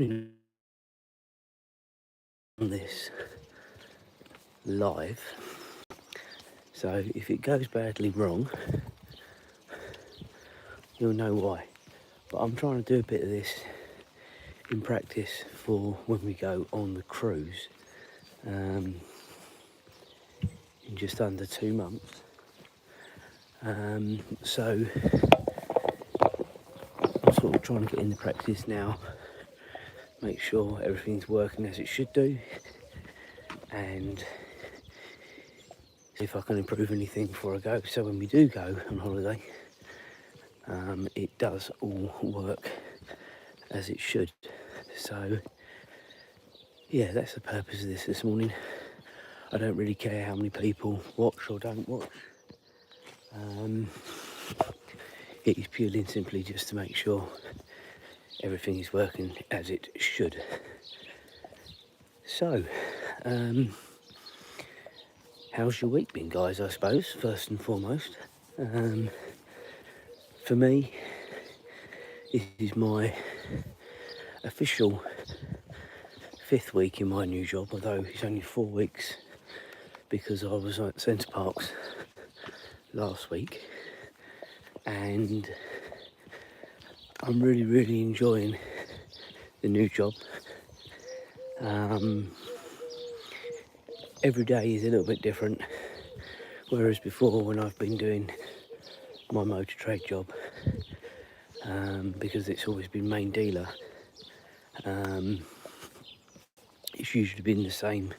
on this live, so if it goes badly wrong, you'll know why. But I'm trying to do a bit of this in practice for when we go on the cruise in just under 2 months. So I'm sort of trying to get in the practice now, make sure everything's working as it should do, and see if I can improve anything before I go. So when we do go on holiday, it does all work as it should. So yeah, that's the purpose of this morning. I don't really care how many people watch or don't watch. It is purely and simply just to make sure everything is working as it should. So, how's your week been, guys, I suppose, first and foremost? For me, this is my official 5th week in my new job, although it's only 4 weeks because I was at Centre Parks last week, and I'm really enjoying the new job. Every day is a little bit different, whereas before, when I've been doing my motor trade job, because it's always been main dealer, it's usually been the same,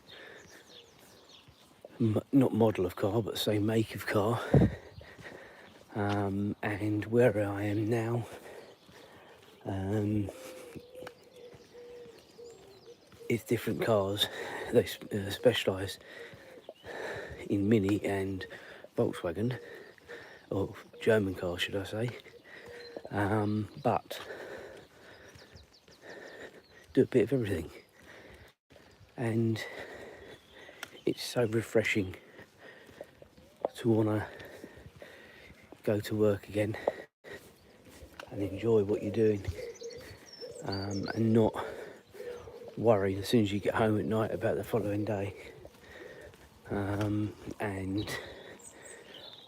not model of car, but same make of car. And where I am now, it's different cars. They specialise in Mini and Volkswagen, or German cars, should I say. But do a bit of everything, and it's so refreshing to want to go to work again and enjoy what you're doing, and not worry as soon as you get home at night about the following day. And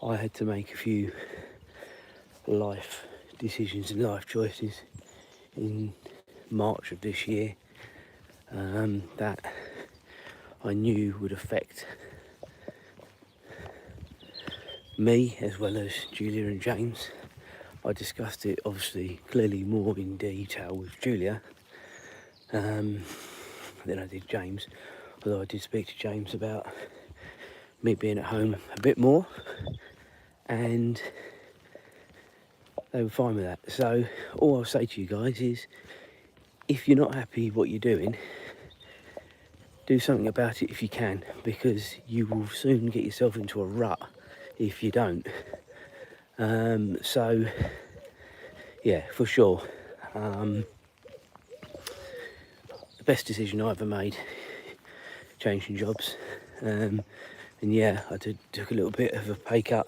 I had to make a few life decisions and life choices in March of this year that I knew would affect me as well as Julia and James. I discussed it obviously clearly more in detail with Julia than I did James, although I did speak to James about me being at home a bit more, and they were fine with that. So all I'll say to you guys is, if you're not happy what you're doing, do something about it if you can, because you will soon get yourself into a rut if you don't. So yeah, for sure, the best decision I ever made, changing jobs. And yeah, I took a little bit of a pay cut,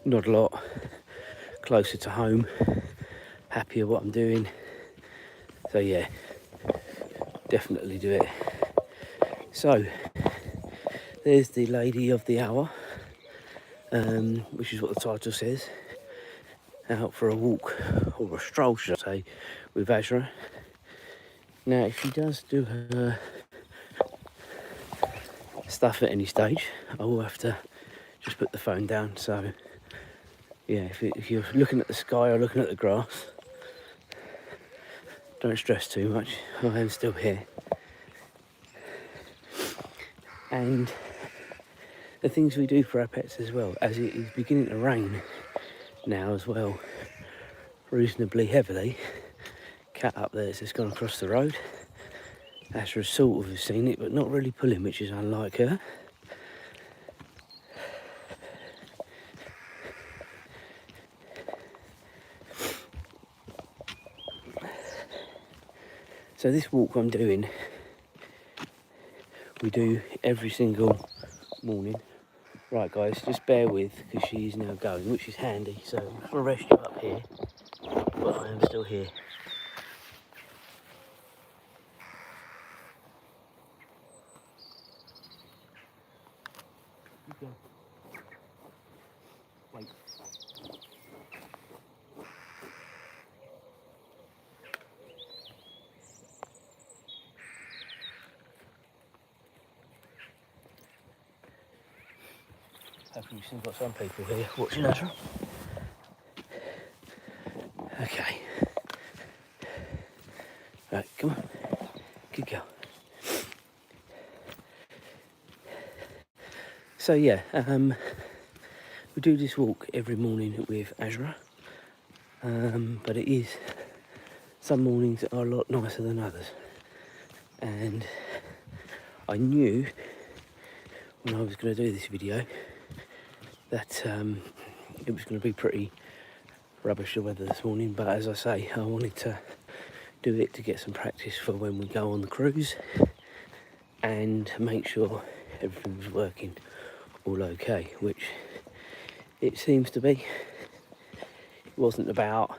not a lot, closer to home, happier what I'm doing. So yeah, definitely do it. So there's the lady of the hour, which is what the title says, out for a walk, or a stroll should I say, with Azra. Now if she does do her stuff at any stage, I will have to just put the phone down. So yeah, if you're looking at the sky or looking at the grass, don't stress too much, I am still here. And the things we do for our pets as well, as it is beginning to rain now as well, reasonably heavily. Cat up there has just gone across the road. Azra sort of has seen it, but not really pulling, which is unlike her. So this walk I'm doing, we do every single morning. Right guys, just bear with, because she's now going, which is handy. So I'm going to rest you up here, but I am still here. Good girl. Wait. Hopefully we've still got some people here watching Azra. Okay. Right, come on. Good girl. So yeah, we do this walk every morning with Azra, but it is, some mornings are a lot nicer than others. And I knew when I was going to do this video that it was going to be pretty rubbish the weather this morning, but as I say, I wanted to do it to get some practice for when we go on the cruise and make sure everything was working all okay, which it seems to be. It wasn't about,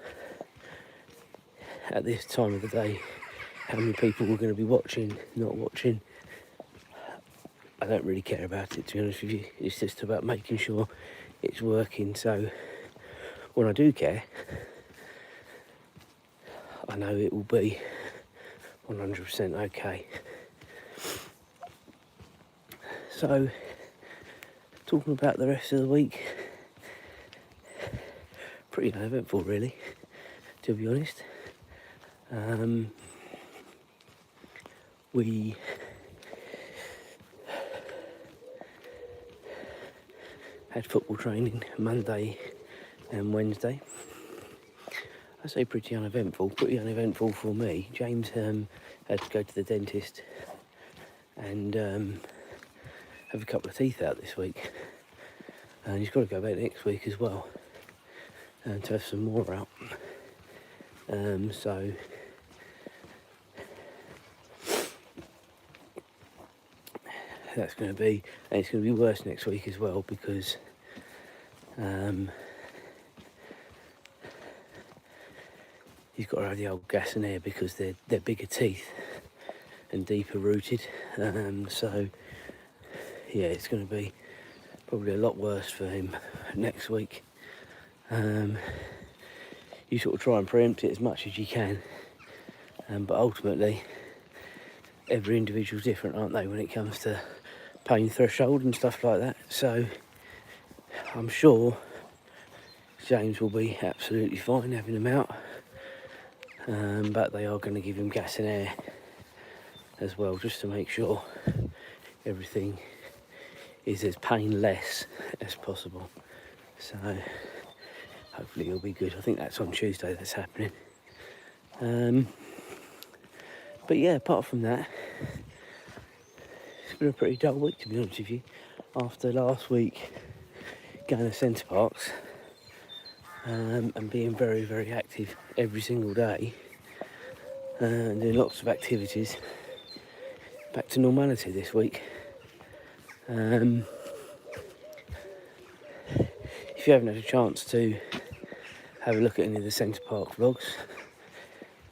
at this time of the day, how many people were going to be watching, not watching. I don't really care about it, to be honest with you. It's just about making sure it's working, so when I do care, I know it will be 100% okay. So, talking about the rest of the week, pretty uneventful really, to be honest. We had football training Monday and Wednesday. I say pretty uneventful for me. James had to go to the dentist and have a couple of teeth out this week, and he's got to go back next week as well to have some more out. So that's going to be, and it's going to be worse next week as well, because he's got to have the old gas and air because they're bigger teeth and deeper rooted. So yeah, it's going to be probably a lot worse for him next week. You sort of try and preempt it as much as you can, but ultimately every individual's different, aren't they, when it comes to pain threshold and stuff like that. So I'm sure James will be absolutely fine having them out, but they are going to give him gas and air as well, just to make sure everything is as painless as possible. So hopefully he'll be good. I think that's on Tuesday that's happening. But yeah, apart from that, it's been a pretty dull week, to be honest with you. After last week going to Centre Parks and being very, very active every single day and doing lots of activities, back to normality this week. If you haven't had a chance to have a look at any of the Centre Park vlogs,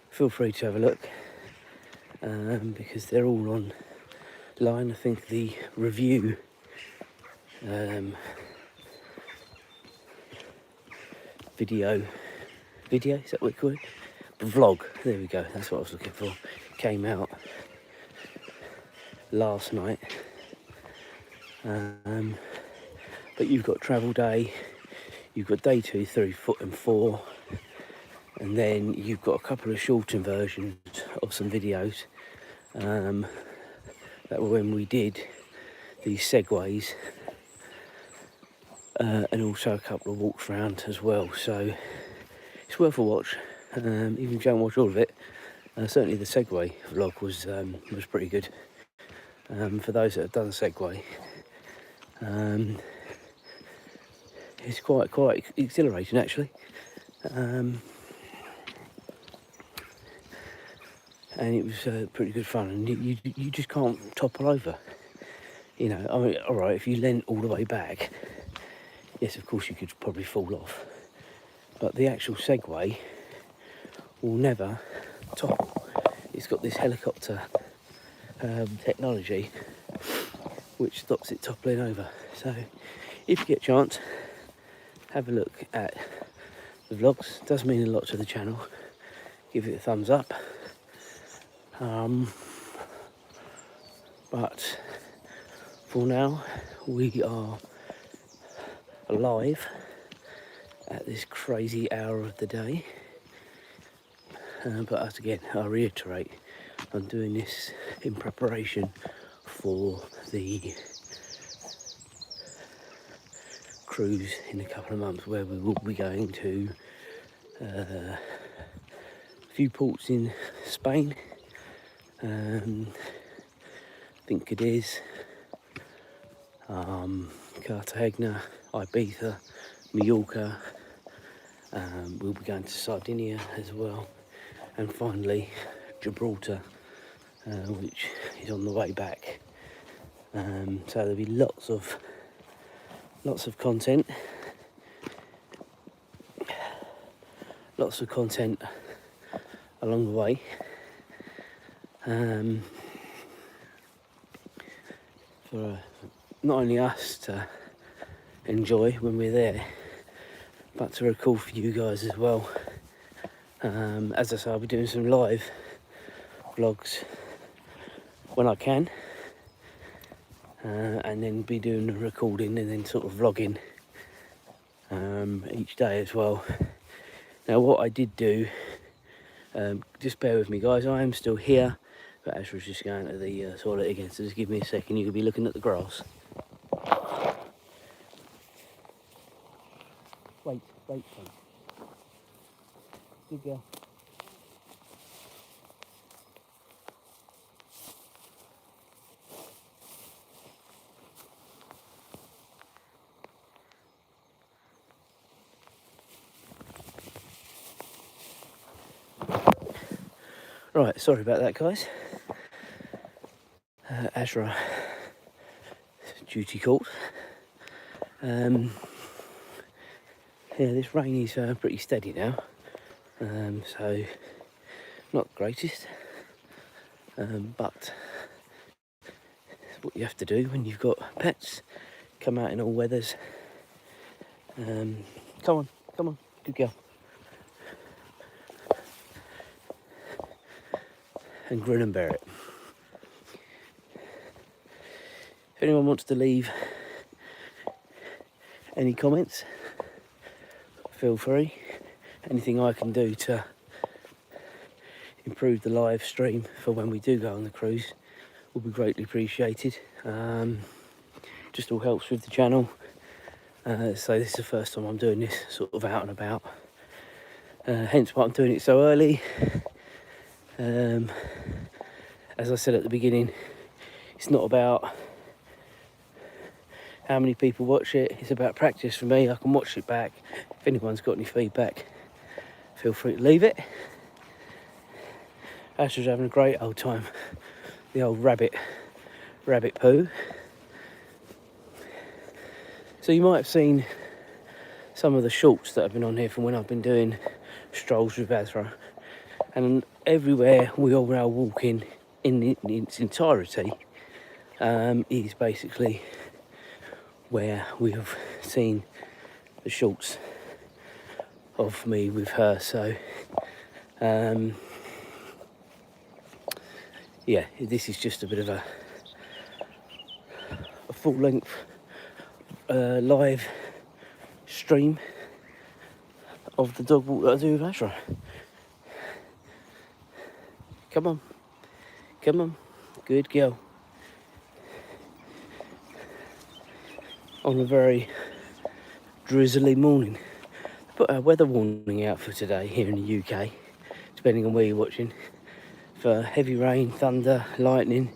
feel free to have a look, because they're all online. I think the review video, is that what we call it? Vlog, there we go, that's what I was looking for, came out last night. But you've got travel day, you've got day 2, 3, and 4, and then you've got a couple of shortened versions of some videos that were when we did these segways, and also a couple of walks around as well. So it's worth a watch, even if you don't watch all of it. Certainly the Segway vlog was pretty good. For those that have done a Segway, it's quite exhilarating actually, and it was pretty good fun. And you just can't topple over. You know, I mean, all right, if you leant all the way back, yes, of course you could probably fall off, but the actual Segway will never topple. It's got this helicopter technology which stops it toppling over. So if you get a chance, have a look at the vlogs. It does mean a lot to the channel. Give it a thumbs up. But for now, we are alive at this crazy hour of the day. But as again, I reiterate, I'm doing this in preparation for the cruise in a couple of months, where we will be going to a few ports in Spain. I think Cadiz, Cartagena, Ibiza, Mallorca. We'll be going to Sardinia as well, and finally Gibraltar, which is on the way back. So there'll be lots of content, along the way. For not only us to enjoy when we're there, but to record for you guys as well. As I say, I'll be doing some live vlogs when I can, and then be doing the recording and then sort of vlogging each day as well. Now, what I did do, just bear with me guys, I am still here, but Azra's just going to the toilet again, so just give me a second. You could be looking at the grass. Wait, please. Good girl. Right, sorry about that guys. Azra, duty called. Yeah, this rain is pretty steady now, so not the greatest, but it's what you have to do when you've got pets. Come out in all weathers. Come on, good girl. And grin and bear it. If anyone wants to leave any comments, feel free. Anything I can do to improve the live stream for when we do go on the cruise will be greatly appreciated. Just all helps with the channel. So this is the first time I'm doing this sort of out and about. Hence why I'm doing it so early. As I said at the beginning, it's not about how many people watch it, it's about practice for me. I can watch it back. If anyone's got any feedback, feel free to leave it. Azra's having a great old time. The old rabbit poo. So you might have seen some of the shorts that have been on here from when I've been doing strolls with Azra. And everywhere we are now walking in its entirety is basically where we have seen the shorts of me with her. So yeah, this is just a bit of a full length live stream of the dog walk that I do with Azra. Come on, good girl. On a very drizzly morning. Put a weather warning out for today here in the UK, depending on where you're watching, for heavy rain, thunder, lightning,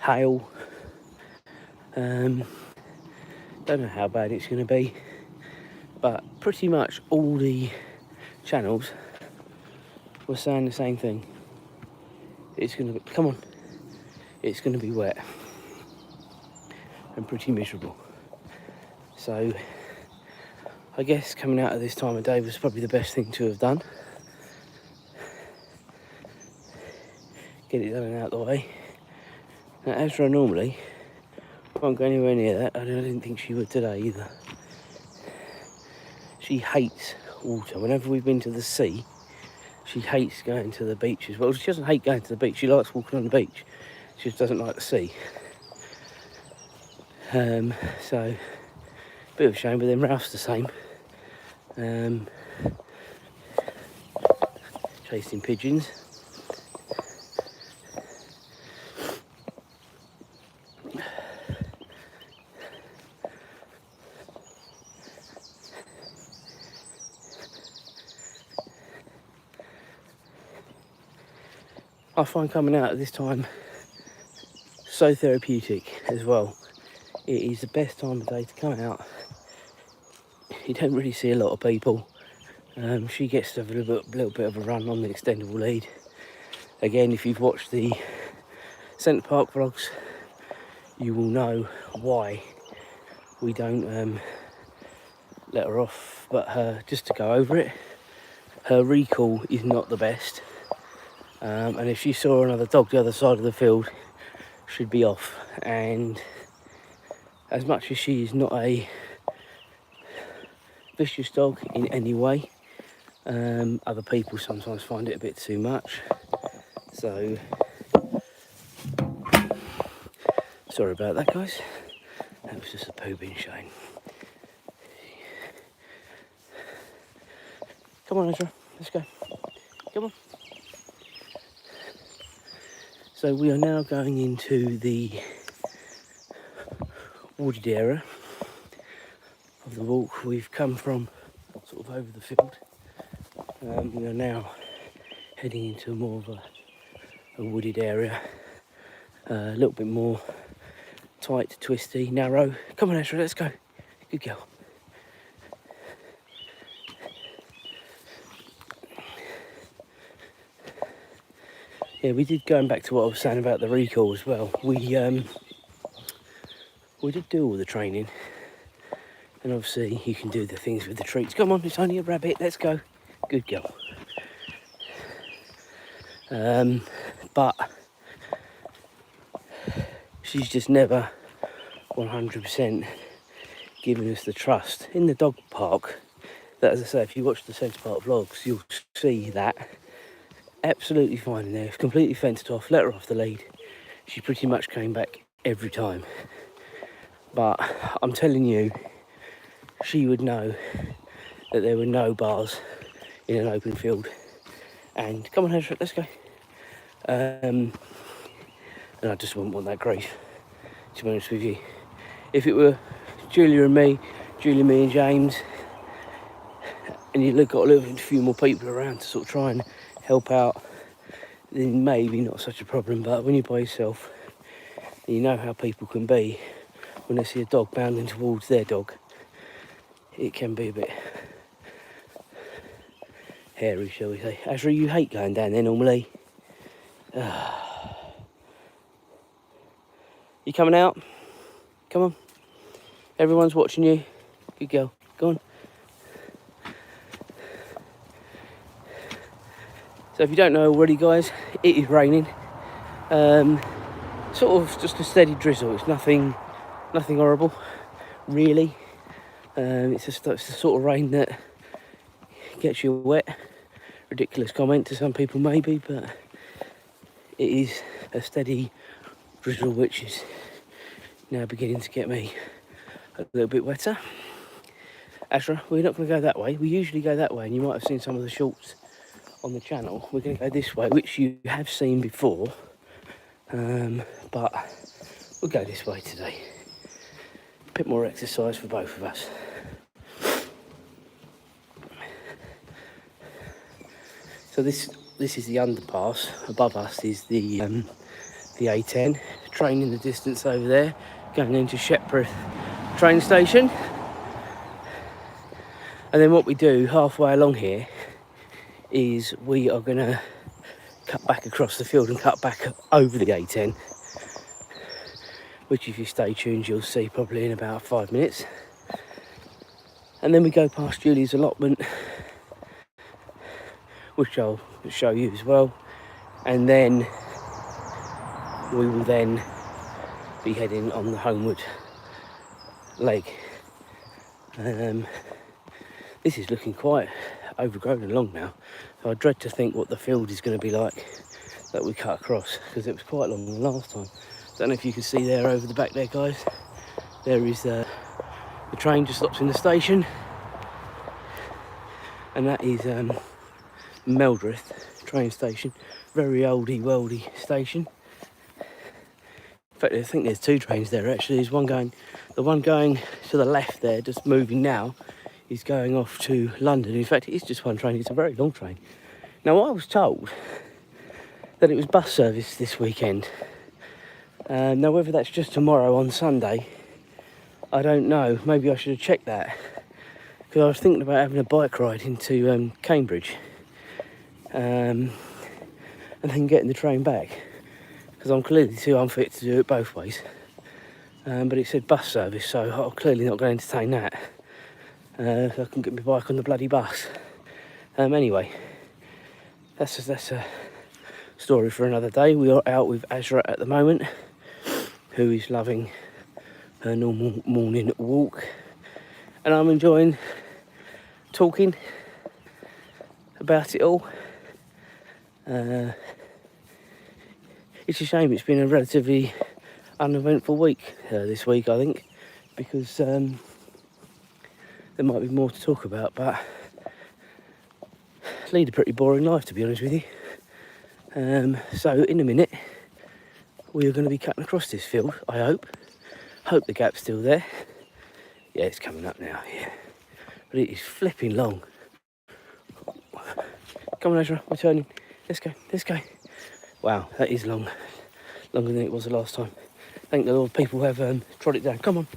hail. Don't know how bad it's going to be, but pretty much all the channels were saying the same thing. It's going to be, it's going to be wet and pretty miserable. So I guess coming out of this time of day was probably the best thing to have done. Get it done and out of the way. Now Azra normally Won't go anywhere near that. I didn't think she would today either. She hates water. Whenever we've been to the sea, she hates going to the beach as well. She doesn't hate going to the beach. She likes walking on the beach. She just doesn't like the sea. So, bit of a shame, but then Ralph's the same. Chasing pigeons. I find coming out at this time so therapeutic as well. It is the best time of day to come out. You don't really see a lot of people. She gets to have a little bit of a run on the extendable lead. Again, if you've watched the Centre Park vlogs, you will know why we don't let her off, but just to go over it, her recall is not the best, and if she saw another dog the other side of the field, she'd be off. And as much as she is not a vicious dog in any way, other people sometimes find it a bit too much. So sorry about that, guys. That was just a poo being shown. Come on, Azra, let's go. Come on. So we are now going into the wooded area of the walk. We've come from sort of over the field. We are now heading into more of a wooded area, a little bit more tight, twisty, narrow. Come on, Azra, let's go. Good girl. Yeah, we did, going back to what I was saying about the recall as well. We did do all the training, and obviously you can do the things with the treats. Come on, it's only a rabbit. Let's go. Good girl. But she's just never 100% given us the trust. In the dog park, that, as I say, if you watch the Centre Park vlogs, you'll see that absolutely fine in there. It's completely fenced off. Let her off the lead. She pretty much came back every time. But I'm telling you, she would know that there were no bars in an open field. And come on, Azra, let's go. And I just wouldn't want that grief, to be honest with you. If it were Julia, me and James, and you've got a few more people around to sort of try and help out, then maybe not such a problem. But when you're by yourself, you know how people can be when they see a dog bounding towards their dog. It can be a bit hairy, shall we say. Azra, you hate going down there normally. You coming out? Come on. Everyone's watching you. Good girl. Go on. So if you don't know already, guys, it is raining. Sort of just a steady drizzle. It's nothing horrible, really. It's just the sort of rain that gets you wet. Ridiculous comment to some people maybe, but it is a steady drizzle which is now beginning to get me a little bit wetter. Azra, we're not going to go that way. We usually go that way, and you might have seen some of the shorts on the channel. We're going to go this way, which you have seen before, but we'll go this way today. A bit more exercise for both of us. So this is the underpass. Above us is the A10. Train in the distance over there, going into Shepworth train station. And then what we do halfway along here is we are going to cut back across the field and cut back over the A10, which if you stay tuned you'll see probably in about 5 minutes. And then we go past Julie's allotment, which I'll show you as well, and then we will then be heading on the homeward leg. This is looking quite overgrown and long now, so I dread to think what the field is going to be like that we cut across, because it was quite long the last time. Don't know if you can see there over the back there, guys. There is the train just stops in the station, and that is Meldreth train station. Very oldie worldy station. In fact, I think there's two trains there actually. There's one going, the one going to the left there, just moving now, is going off to London. In fact, it is just one train. It's a very long train. Now, I was told that it was bus service this weekend. Now, whether that's just tomorrow on Sunday, I don't know. Maybe I should have checked that, because I was thinking about having a bike ride into Cambridge, and then getting the train back, because I'm clearly too unfit to do it both ways. But it said bus service, so I'm clearly not going to entertain that. So I can get my bike on the bloody bus. Anyway, that's a story for another day. We are out with Azra at the moment, who is loving her normal morning walk, and I'm enjoying talking about it all. It's a shame it's been a relatively uneventful week this week, I think, because there might be more to talk about, but I lead a pretty boring life, to be honest with you. So in a minute we are going to be cutting across this field, I hope the gap's still there. Yeah, it's coming up now, yeah, but it is flipping long. Come on, Azra, we're turning. Let's go. Wow, that is long, longer than it was the last time. Thank the Lord people have trod it down. Come on.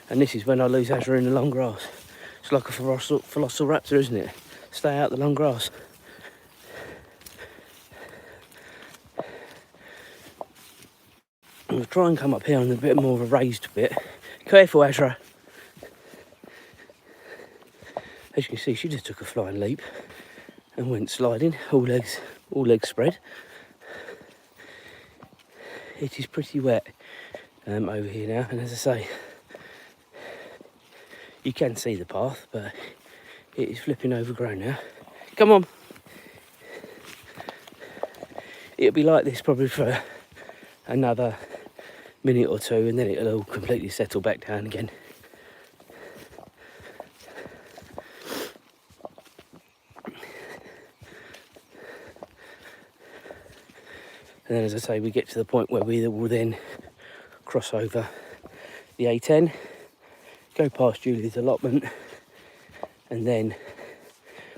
And this is when I lose Azra in the long grass. It's like a velociraptor, isn't it? Stay out the long grass. I'll try and come up here on a bit more of a raised bit. Careful, Azra. As you can see, she just took a flying leap and went sliding, all legs spread. It is pretty wet over here now, and as I say, you can see the path, but it is flipping overgrown now. Come on. It'll be like this probably for another minute or two, and then it'll all completely settle back down again. And then, as I say, we get to the point where we will then cross over the A10, go past Julie's allotment, and then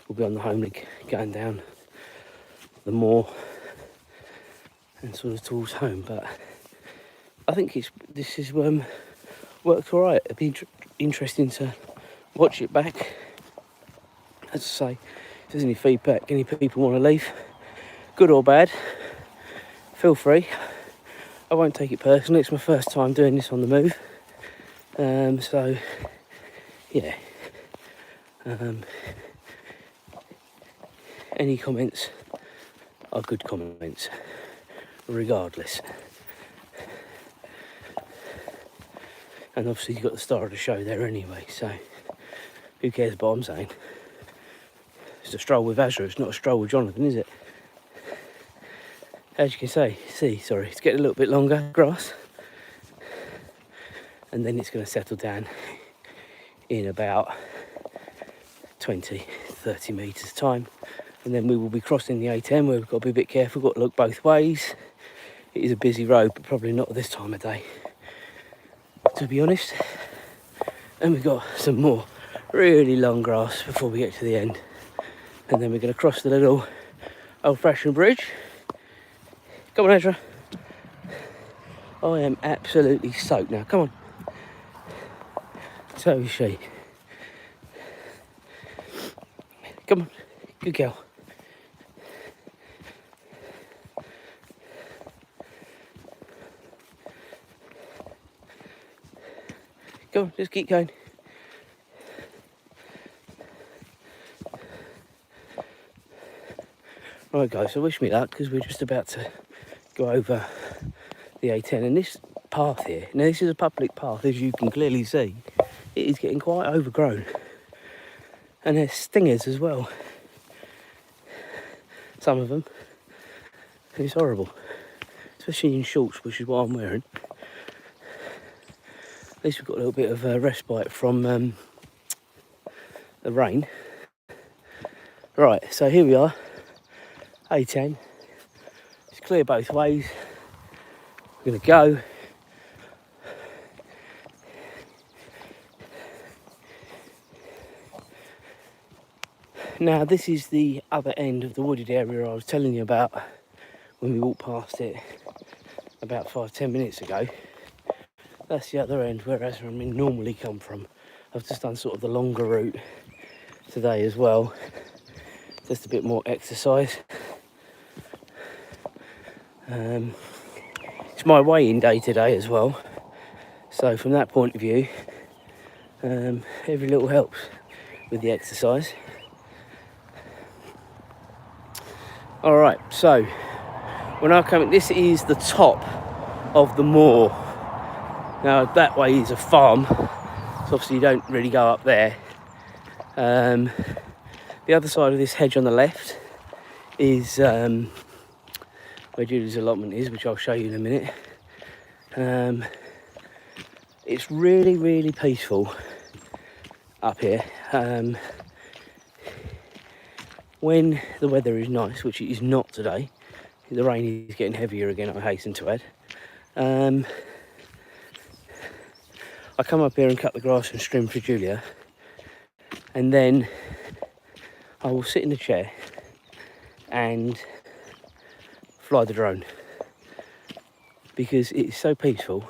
we'll be on the home leg going down the moor and sort of towards home. But I think this is worked all right. It'd be interesting to watch it back. As I say, if there's any feedback, any people want to leave, good or bad, feel free. I won't take it personally. It's my first time doing this on the move. So, yeah. Any comments are good comments, regardless. And obviously you've got the star of the show there anyway, so who cares what I'm saying? It's a stroll with Azra, it's not a stroll with Jonathan, is it? As you can see, it's getting a little bit longer, grass. And then it's going to settle down in about 20-30 metres time. And then we will be crossing the A10, where we've got to be a bit careful, got to look both ways. It is a busy road, but probably not at this time of day, to be honest. And we've got some more really long grass before we get to the end. And then we're going to cross the little old-fashioned bridge. Come on, Azra. I am absolutely soaked now. Come on. So is she. Come on. Good girl. Go on, just keep going. Right, guys, so wish me luck, because we're just about to go over the A10. And this path here, now this is a public path, as you can clearly see, it is getting quite overgrown. And there's stingers as well. Some of them. And it's horrible. Especially in shorts, which is what I'm wearing. At least we've got a little bit of respite from the rain. Right, so here we are. A10. It's clear both ways. We're going to go. Now this is the other end of the wooded area I was telling you about when we walked past it about 5-10 minutes ago. That's the other end where Azra and me normally come from. I've just done sort of the longer route today as well. Just a bit more exercise. It's my weigh-in day today as well. So from that point of view, every little helps with the exercise. All right, so we're now coming, this is the top of the moor. Now that way is a farm, so obviously you don't really go up there. The other side of this hedge on the left is where Julie's allotment is, which I'll show you in a minute. It's really, really peaceful up here. When the weather is nice, which it is not today, the rain is getting heavier again, I hasten to add. I come up here and cut the grass and trim for Julia, and then I will sit in the chair and fly the drone, because it is so peaceful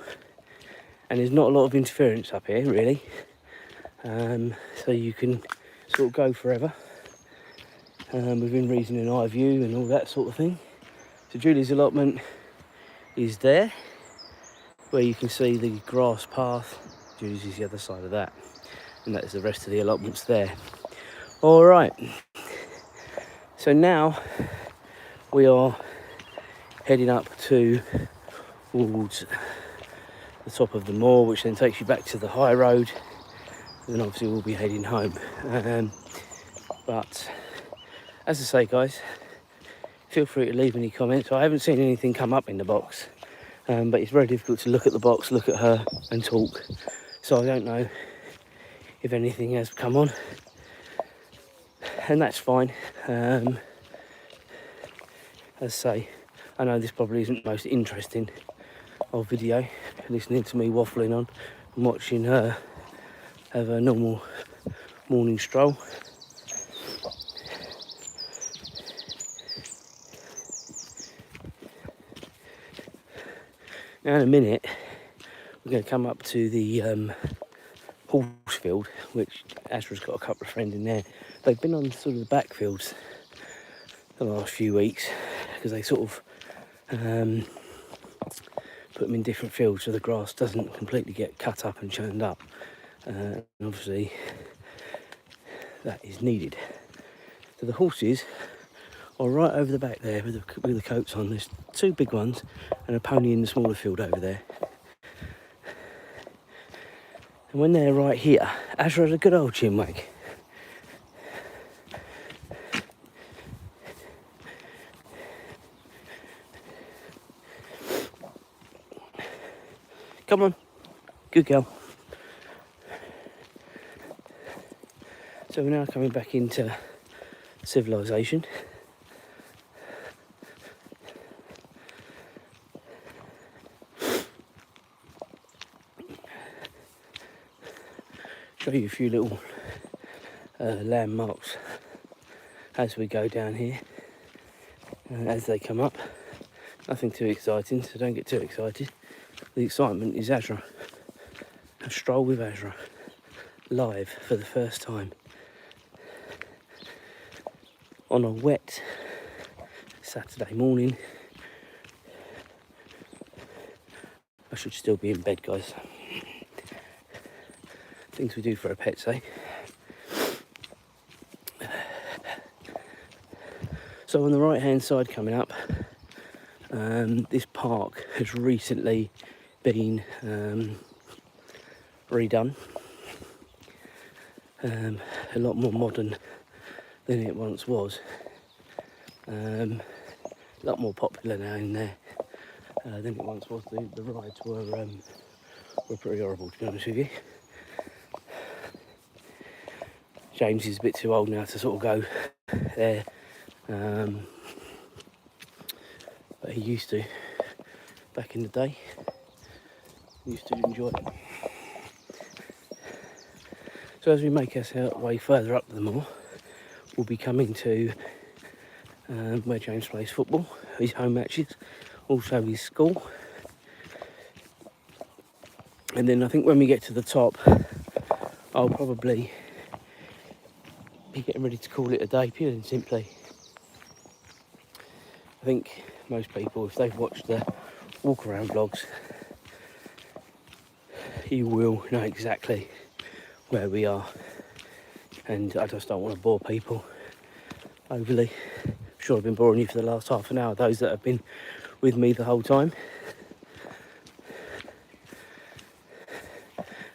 and there's not a lot of interference up here really, so you can sort of go forever. Within reason and eye view and all that sort of thing. So Julie's allotment is there, where you can see the grass path. Julie's is the other side of that, and that is the rest of the allotments there. All right, so now we are heading up towards the top of the moor, which then takes you back to the high road, and then obviously we'll be heading home. But as I say, guys, feel free to leave any comments. I haven't seen anything come up in the box, but it's very difficult to look at the box, look at her and talk. So I don't know if anything has come on, and that's fine. As I say, I know this probably isn't the most interesting of video, listening to me waffling on and watching her have a normal morning stroll. Now in a minute we're going to come up to the horse field, which Azra's got a couple of friends in there. They've been on sort of the back fields the last few weeks because they sort of put them in different fields so the grass doesn't completely get cut up and churned up. And obviously that is needed. So the horses are right over the back there with the coats on. There's two big ones and a pony in the smaller field over there. And when they're right here, Azra has a good old chin wag. Come on, good girl. So we're now coming back into civilization. Show you a few little landmarks as we go down here, as they come up. Nothing too exciting, so don't get too excited. The excitement is Azra. A stroll with Azra, live for the first time on a wet Saturday morning. I should still be in bed, guys. Things we do for our pets, eh? So on the right hand side coming up, This park has recently been redone, a lot more modern than it once was, a lot more popular now in there than it once was. The rides were pretty horrible, to be honest with you. James is a bit too old now to sort of go there, but he used to back in the day. He used to enjoy it. So as we make our way further up the moor, we'll be coming to where James plays football, his home matches, also his school. And then I think when we get to the top, I'll probably be getting ready to call it a day, pure and simply. I think most people, if they've watched the walk around vlogs, you will know exactly where we are, and I just don't want to bore people overly. I'm sure I've been boring you for the last half an hour, those that have been with me the whole time.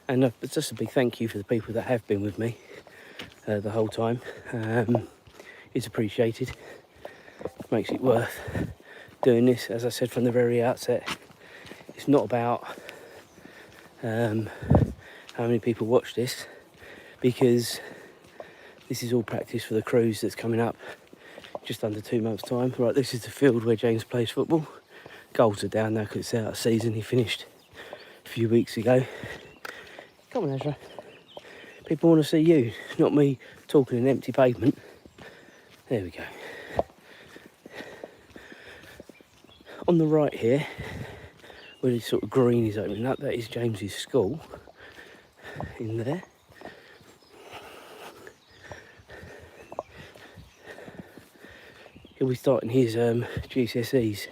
And just a big thank you for the people that have been with me the whole time. It's appreciated. Makes it worth doing this. As I said from the very outset, it's not about how many people watch this, because this is all practice for the cruise that's coming up just under 2 months' time. Right, this is the field where James plays football. Goals are down now because it's out of season. He finished a few weeks ago. Come on, Azra. People want to see you, not me talking an empty pavement. There we go. On the right here, where this sort of green is opening up, that is James's school in there. He'll be starting his GCSEs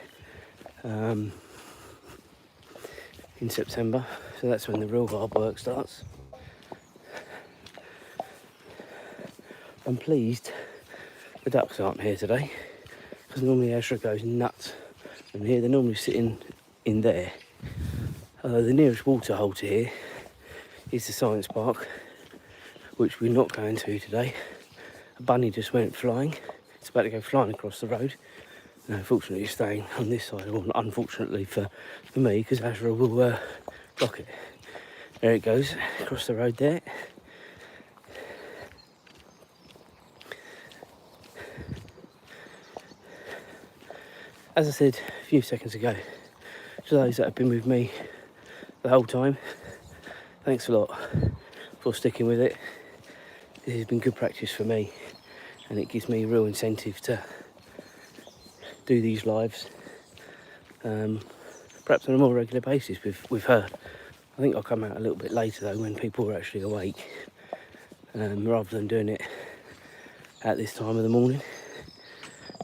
in September, so that's when the real hard work starts. I'm pleased the ducks aren't here today, because normally Azra goes nuts from here. They're normally sitting in there. The nearest water hole to here is the science park, which we're not going to today. A bunny just went flying. It's about to go flying across the road. Fortunately, it's staying on this side, or unfortunately for me, because Azra will block it. There it goes, across the road there. As I said a few seconds ago, to those that have been with me the whole time, thanks a lot for sticking with it. This has been good practice for me, and it gives me a real incentive to do these lives, perhaps on a more regular basis with her. I think I'll come out a little bit later though, when people are actually awake, rather than doing it at this time of the morning.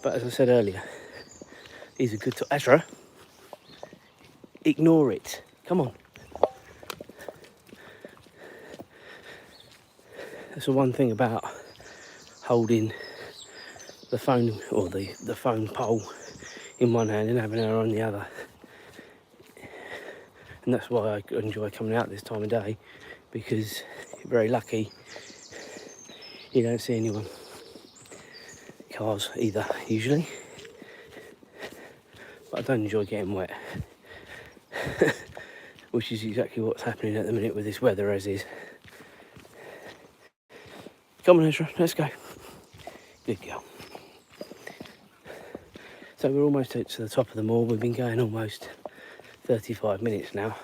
But as I said earlier, these are good to Azra, ignore it. Come on. That's the one thing about holding the phone, or the phone pole in one hand and having her on the other. And that's why I enjoy coming out this time of day, because you're very lucky you don't see anyone. Cars either, usually. But I don't enjoy getting wet. Which is exactly what's happening at the minute with this weather as is. Come on, Azra, let's go. Good girl. So we're almost to the top of the moor. We've been going almost 35 minutes now.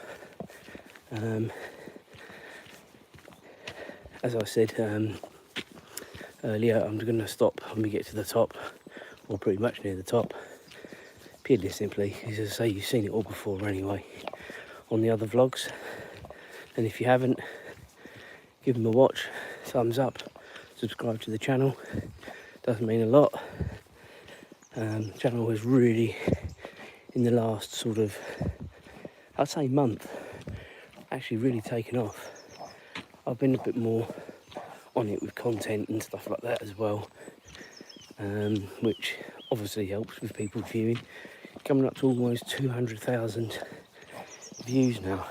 As I said earlier, I'm going to stop when we get to the top, or pretty much near the top. Purely simply, as I say, you've seen it all before anyway on the other vlogs, and if you haven't, give them a watch, thumbs up, subscribe to the channel. Doesn't mean a lot. The channel has really, in the last sort of, I'd say month, actually really taken off. I've been a bit more on it with content and stuff like that as well, which obviously helps with people viewing. coming up to almost 200,000 views now,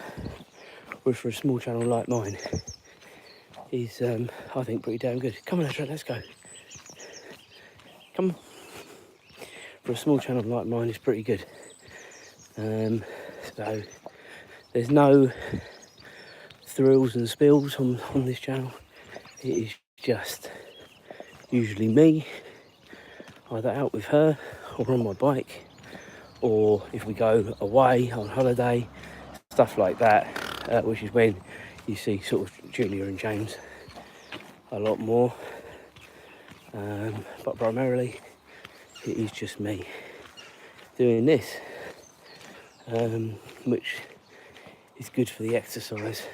which for a small channel like mine is, I think, pretty damn good. Come on, Azra, let's go. Come on. For a small channel like mine, it's pretty good. So there's no thrills and spills on this channel. It is just usually me, either out with her or on my bike, or if we go away on holiday, stuff like that, which is when you see sort of Julia and James a lot more, but primarily it is just me doing this, which is good for the exercise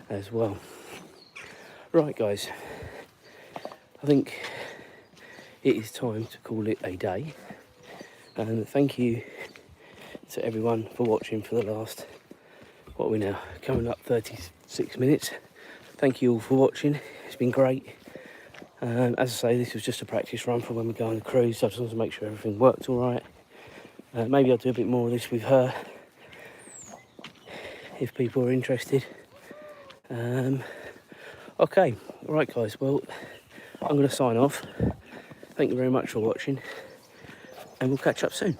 as well. Right guys, I think it is time to call it a day, and thank you to everyone for watching for the last, what are we now, coming up 36 minutes. Thank you all for watching, it's been great. As I say, this was just a practice run for when we go on the cruise, so I just wanted to make sure everything worked all right. Maybe I'll do a bit more of this with her if people are interested. Okay, all right guys, well, I'm going to sign off. Thank you very much for watching, and we'll catch up soon.